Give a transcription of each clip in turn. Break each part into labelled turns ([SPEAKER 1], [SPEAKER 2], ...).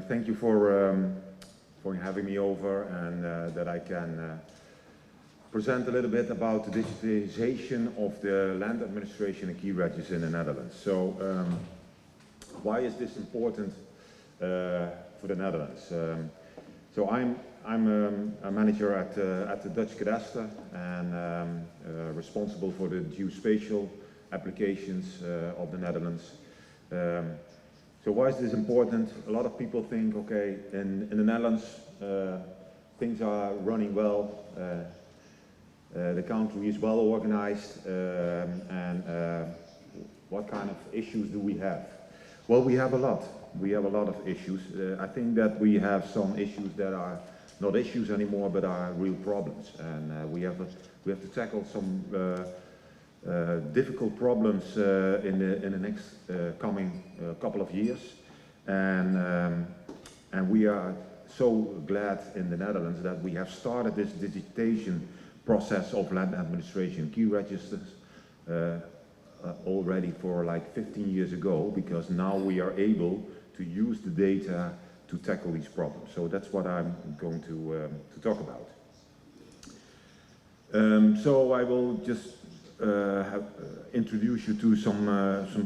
[SPEAKER 1] Thank you for having me over and that I can present a little bit about the digitalization of the land administration and key registers in the Netherlands. So, why is this important for the Netherlands? So I'm a manager at the Dutch Kadastrale and responsible for the geospatial applications of the Netherlands. So why is this important? A lot of people think, okay, in the Netherlands things are running well, the country is well organized, and what kind of issues do we have? Well, we have a lot. We have a lot of issues. I think that we have some issues that are not issues anymore, but are real problems, and we have to tackle some difficult problems in the next coming couple of years, and we are so glad in the Netherlands that we have started this digitization process of land administration key registers already for like 15 years ago, because now we are able to use the data to tackle these problems. So that's what I'm going to talk about. So I will just introduce you to some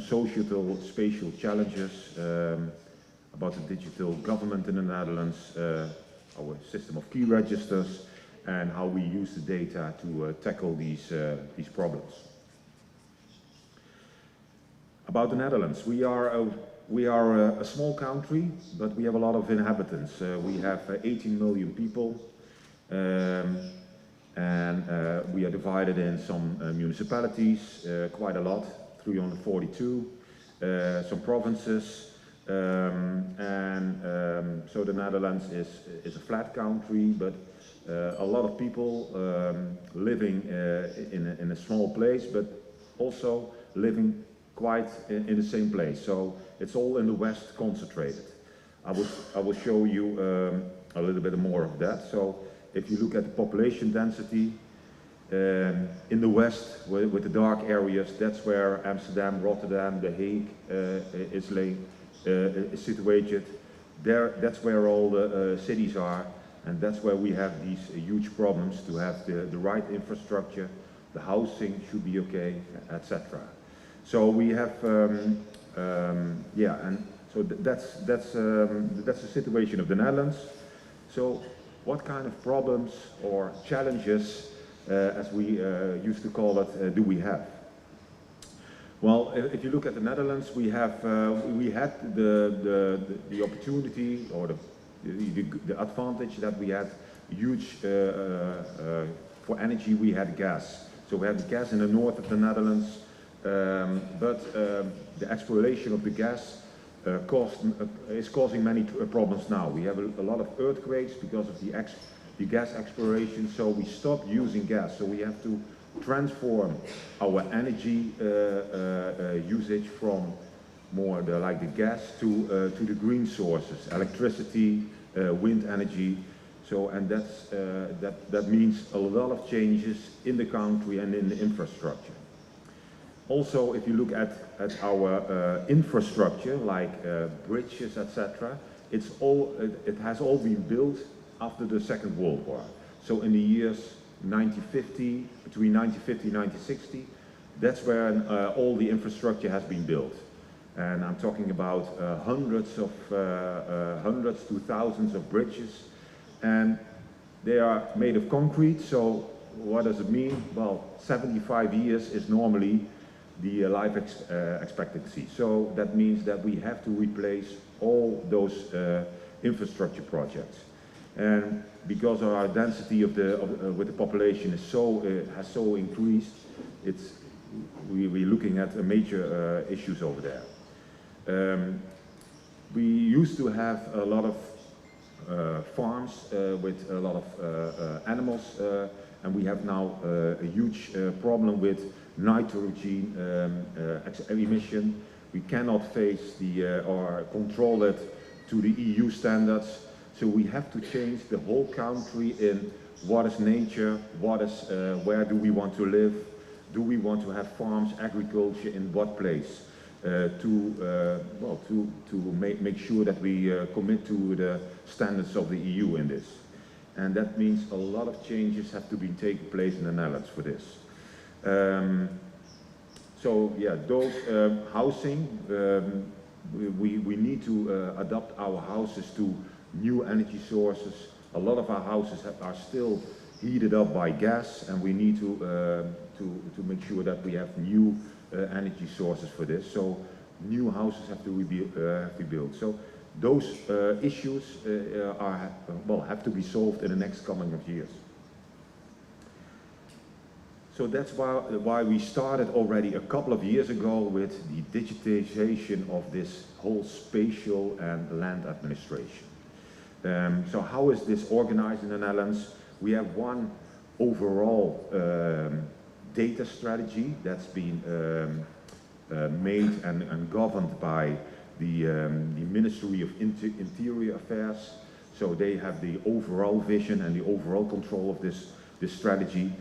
[SPEAKER 1] societal spatial challenges about the digital government in the Netherlands, our system of key registers, and how we use the data to tackle these problems. About the Netherlands, we are a small country, but we have a lot of inhabitants. We have 18 million people. And we are divided in some municipalities, quite a lot, 342, some provinces, so the Netherlands is a flat country, but a lot of people living in a small place, but also living quite in the same place. So it's all in the west concentrated. I will show you a little bit more of that. So if you look at the population density, in the west, with the dark areas, that's where Amsterdam, Rotterdam, The Hague is situated. That's where all the cities are, and that's where we have these huge problems to have the right infrastructure, the housing should be okay, etc. So we have, yeah, and so that's the situation of the Netherlands. So what kind of problems or challenges, as we used to call it, do we have? Well, if you look at the Netherlands, we had the opportunity or the advantage that we had huge for energy. We had gas, so we had gas in the north of the Netherlands, but the exploration of the gas is causing many problems now. We have a lot of earthquakes because of the gas exploration, so we stopped using gas. So we have to transform our energy usage from more like the gas to the green sources, electricity, wind energy. So, and that means a lot of changes in the country and in the infrastructure. Also, if you look at our infrastructure, like bridges, etc., it has all been built after the Second World War. So in the years 1950, between 1950 and 1960, that's where all the infrastructure has been built. And I'm talking about hundreds to thousands of bridges, and they are made of concrete. So what does it mean? Well, 75 years is normally the life expectancy. So that means that we have to replace all those infrastructure projects. And because our density with the population is has so increased, we're looking at major issues over there. We used to have a lot of farms with a lot of animals, and we have now a huge problem with nitrogen emission. We cannot face or control it to the EU standards. So we have to change the whole country in what is nature, where do we want to live, do we want to have farms, agriculture, in what place. to make sure that we commit to the standards of the EU in this. And that means a lot of changes have to be taking place in the Netherlands for this. So yeah, those housing, we need to adapt our houses to new energy sources. A lot of our houses are still heated up by gas, and we need to make sure that we have new energy sources for this. So new houses have to be built. So those issues have to be solved in the next coming of years. So that's why we started already a couple of years ago with the digitization of this whole spatial and land administration. So how is this organized in the Netherlands? We have one overall data strategy that's been made and governed by the Ministry of Interior Affairs. So they have the overall vision and the overall control of this strategy.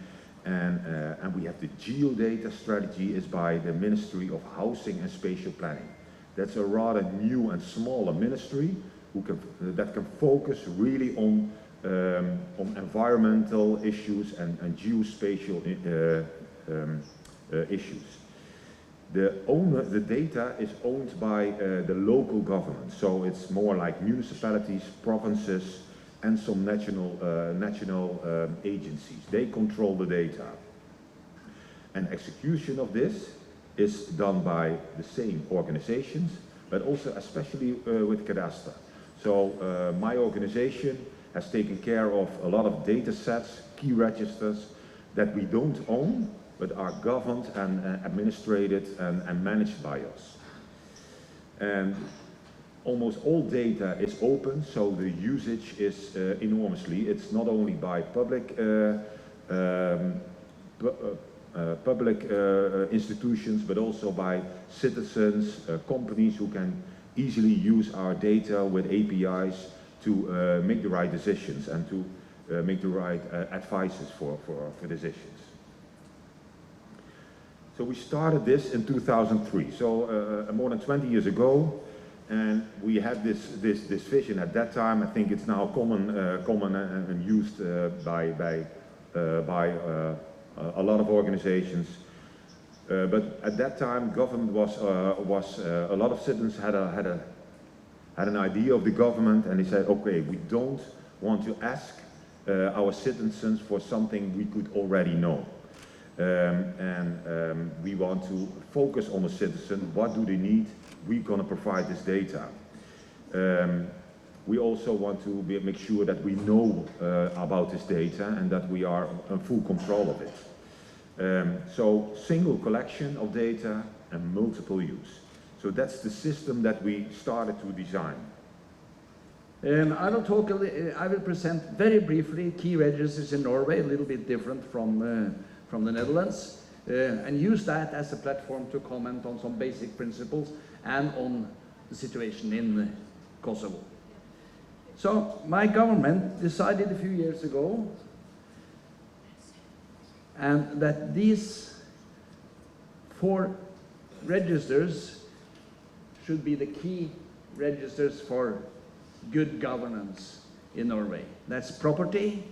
[SPEAKER 1] And we have the geodata strategy is by the Ministry of Housing and Spatial Planning. That's a rather new and smaller ministry that can focus really on environmental issues and geospatial issues. The data is owned by the local government, so it's more like municipalities, provinces, and some national agencies. They control the data. And execution of this is done by the same organizations, but also especially with Kadastrale. So my organization has taken care of a lot of data sets, key registers that we don't own, but are governed and administrated and managed by us. And almost all data is open, so the usage is enormously. It's not only by public institutions, but also by citizens, companies who can easily use our data with APIs to make the right decisions and to make the right advices for decisions. So we started this in 2003, so more than 20 years ago, and we had this vision at that time. I think it's now common and used by a lot of organizations. But at that time, government was a lot of citizens had an idea of the government, and they said, okay, we don't want to ask our citizens for something we could already know. We want to focus on the citizen. What do they need? We're going to provide this data. We also want to make sure that we know about this data and that we are in full control of it. So single collection of data and multiple use. So that's the system that we started to design.
[SPEAKER 2] I will present very briefly key registers in Norway, a little bit different from the Netherlands, and use that as a platform to comment on some basic principles and on the situation in Kosovo. So my government decided a few years ago and that these 4 registers should be the key registers for good governance in Norway. That's property,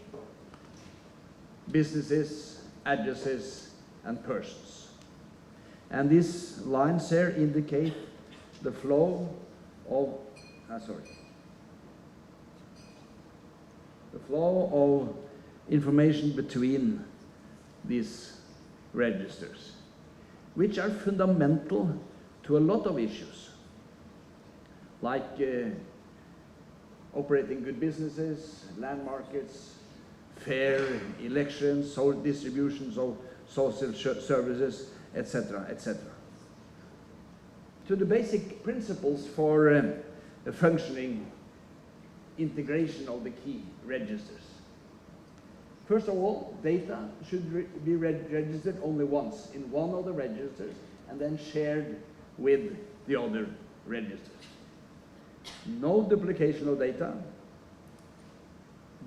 [SPEAKER 2] businesses, addresses, and persons. And these lines here indicate the flow of, the flow of information between these registers, which are fundamental to a lot of issues, like operating good businesses, land markets, fair elections, distributions of social services, etc., etc. To the basic principles for a functioning integration of the key registers. First of all, data should be registered only once in one of the registers and then shared with the other registers. No duplication of data.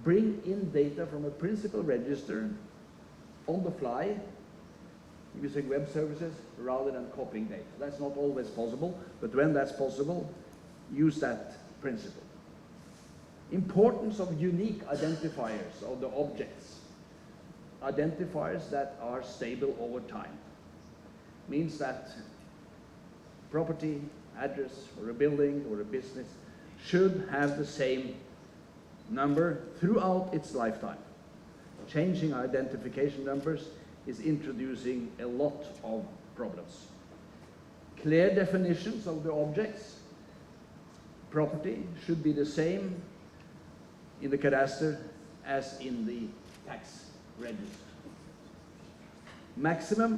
[SPEAKER 2] Bring in data from a principal register on the fly using web services rather than copying data. That's not always possible, but when that's possible, use that principle. Importance of unique identifiers of the objects. Identifiers that are stable over time. Means that property, address, or a building, or a business should have the same number throughout its lifetime. Changing identification numbers is introducing a lot of problems. Clear definitions of the objects. Property should be the same in the cadastre as in the tax register.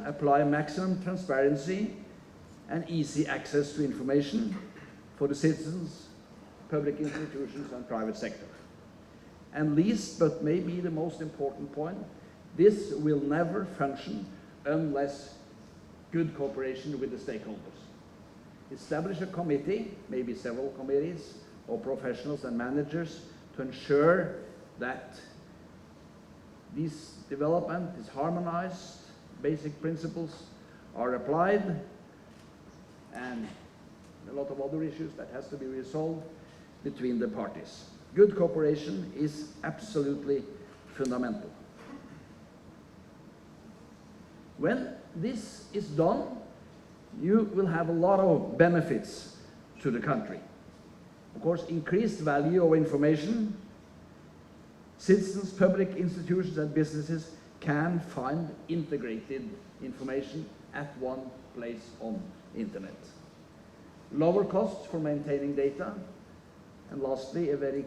[SPEAKER 2] Apply maximum transparency and easy access to information for the citizens, public institutions, and private sector. And least, but maybe the most important point, this will never function unless good cooperation with the stakeholders. Establish a committee, maybe several committees, or professionals and managers to ensure that this development is harmonized, basic principles are applied, and a lot of other issues that has to be resolved between the parties. Good cooperation is absolutely fundamental. When this is done, you will have a lot of benefits to the country. Of course, increased value of information. Citizens, public institutions, and businesses can find integrated information at one place on internet. Lower costs for maintaining data. And lastly, a very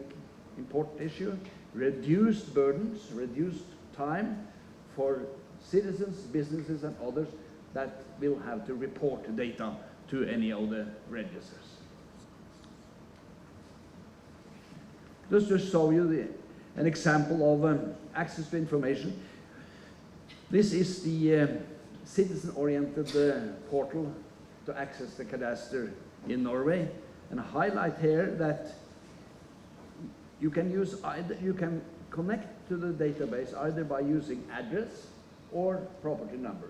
[SPEAKER 2] important issue, reduced burdens, reduced time for citizens, businesses, and others that will have to report data to any of the registers. Just to show you an example of access to information. This is the citizen-oriented portal to access the cadastre in Norway, and highlight here that you can use either, you can connect to the database either by using address or property number.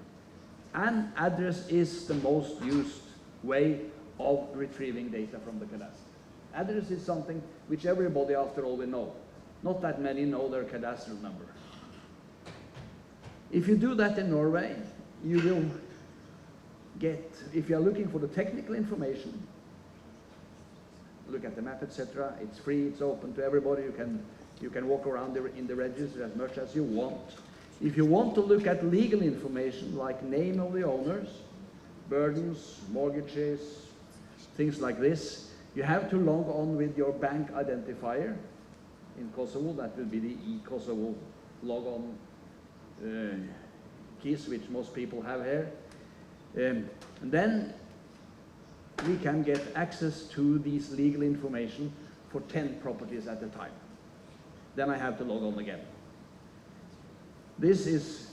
[SPEAKER 2] And address is the most used way of retrieving data from the cadastre. Address is something which everybody, after all, will know. Not that many know their cadastral number. If you do that in Norway, you will get, if you are looking for the technical information, look at the map, etc. It's free, it's open to everybody. You can walk around in the register as much as you want. If you want to look at legal information like name of the owners, burdens, mortgages, things like this, you have to log on with your bank identifier. In Kosovo, that will be the e-Kosovo log-on keys, which most people have here. And then we can get access to these legal information for 10 properties at a time. Then I have to log on again. This is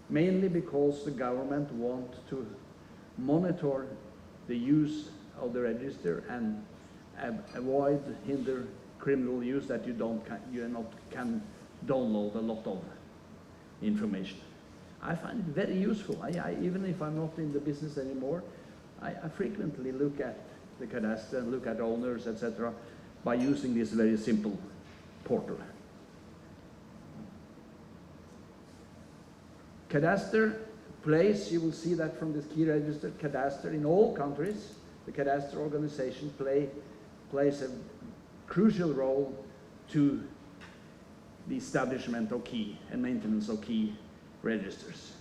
[SPEAKER 2] mainly because the government wants to monitor the use of the register and avoid, hinder criminal use, that you can download a lot of information. I find it very useful. Even if I'm not in the business anymore, I frequently look at the cadastre and look at owners, etc., by using this very simple portal. Cadastre plays, you will see that from this key register, cadastre in all countries, the cadastre organization plays a crucial role to the establishment of key and maintenance of key registers.